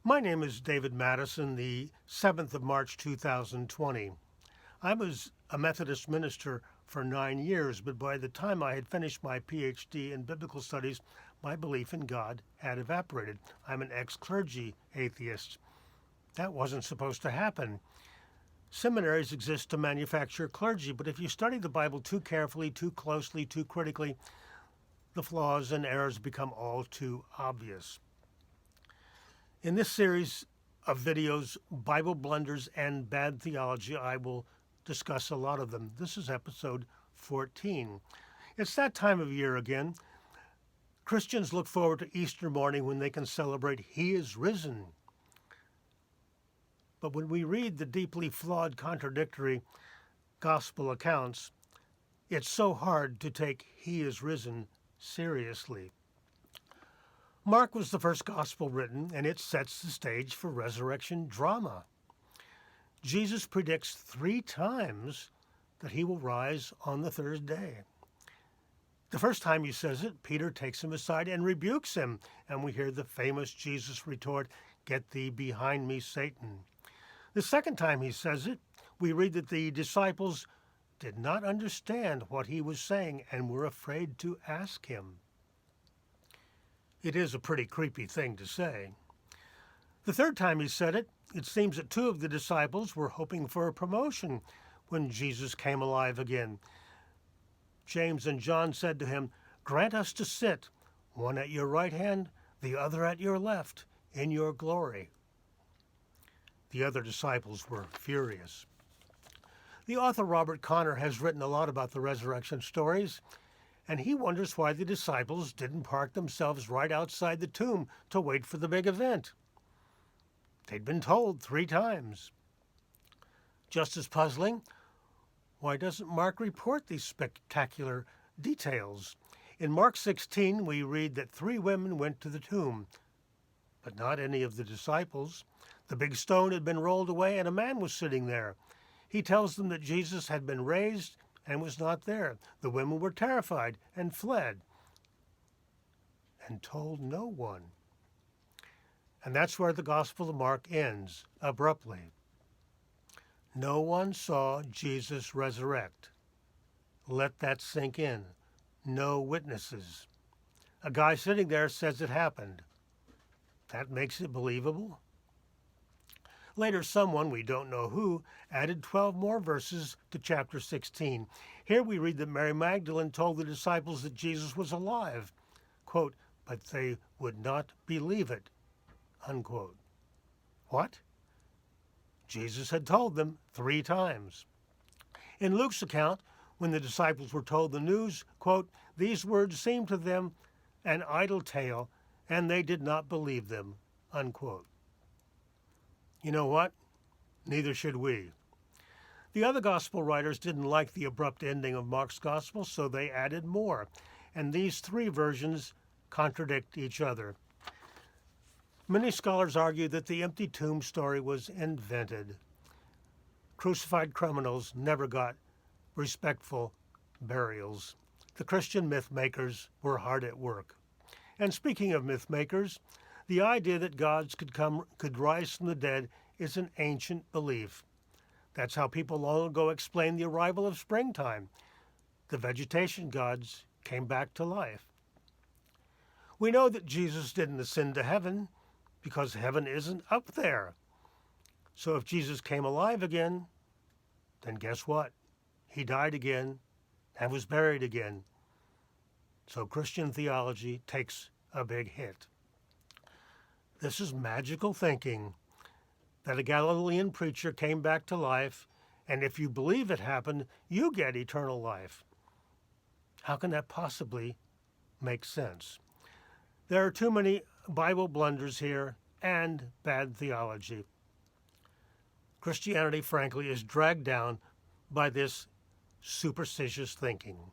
My name is David Madison, the 7th of March 2020. I was a Methodist minister for 9 years, but by the time I had finished my PhD in biblical studies, my belief in God had evaporated. I'm an ex-clergy atheist. That wasn't supposed to happen. Seminaries exist to manufacture clergy, but if you study the Bible too carefully, too closely, too critically, the flaws and errors become all too obvious. In this series of videos, Bible Blunders and Bad Theology, I will discuss a lot of them. This is episode 14. It's that time of year again. Christians look forward to Easter morning when they can celebrate He is risen. But when we read the deeply flawed, contradictory gospel accounts, it's so hard to take He is risen seriously. Mark was the first gospel written, and it sets the stage for resurrection drama. Jesus predicts 3 times that he will rise on the third day. The first time he says it, Peter takes him aside and rebukes him, and we hear the famous Jesus retort, "Get thee behind me, Satan." The second time he says it, we read that the disciples did not understand what he was saying and were afraid to ask him. It is a pretty creepy thing to say. The third time he said it, it seems that 2 of the disciples were hoping for a promotion when Jesus came alive again. James and John said to him, "Grant us to sit, one at your right hand, the other at your left, in your glory." The other disciples were furious. The author Robert Connor has written a lot about the resurrection stories, and he wonders why the disciples didn't park themselves right outside the tomb to wait for the big event. They'd been told 3 times. Just as puzzling, why doesn't Mark report these spectacular details? In Mark 16, we read that 3 women went to the tomb, but not any of the disciples. The big stone had been rolled away and a man was sitting there. He tells them that Jesus had been raised and was not there. The women were terrified and fled and told no one. And that's where the Gospel of Mark ends, abruptly. No one saw Jesus resurrect. Let that sink in. No witnesses. A guy sitting there says it happened. That makes it believable? Later, someone, we don't know who, added 12 more verses to chapter 16. Here we read that Mary Magdalene told the disciples that Jesus was alive, quote, "but they would not believe it," unquote. What? Jesus had told them 3 times. In Luke's account, when the disciples were told the news, quote, "these words seemed to them an idle tale, and they did not believe them," unquote. You know what? Neither should we. The other gospel writers didn't like the abrupt ending of Mark's gospel, so they added more, and these 3 versions contradict each other. Many scholars argue that the empty tomb story was invented. Crucified criminals never got respectful burials. The Christian myth makers were hard at work. And speaking of myth makers, the idea that gods could rise from the dead is an ancient belief. That's how people long ago explained the arrival of springtime. The vegetation gods came back to life. We know that Jesus didn't ascend to heaven because heaven isn't up there. So if Jesus came alive again, then guess what? He died again and was buried again. So Christian theology takes a big hit. This is magical thinking, that a Galilean preacher came back to life, and if you believe it happened, you get eternal life. How can that possibly make sense? There are too many Bible blunders here and bad theology. Christianity, frankly, is dragged down by this superstitious thinking.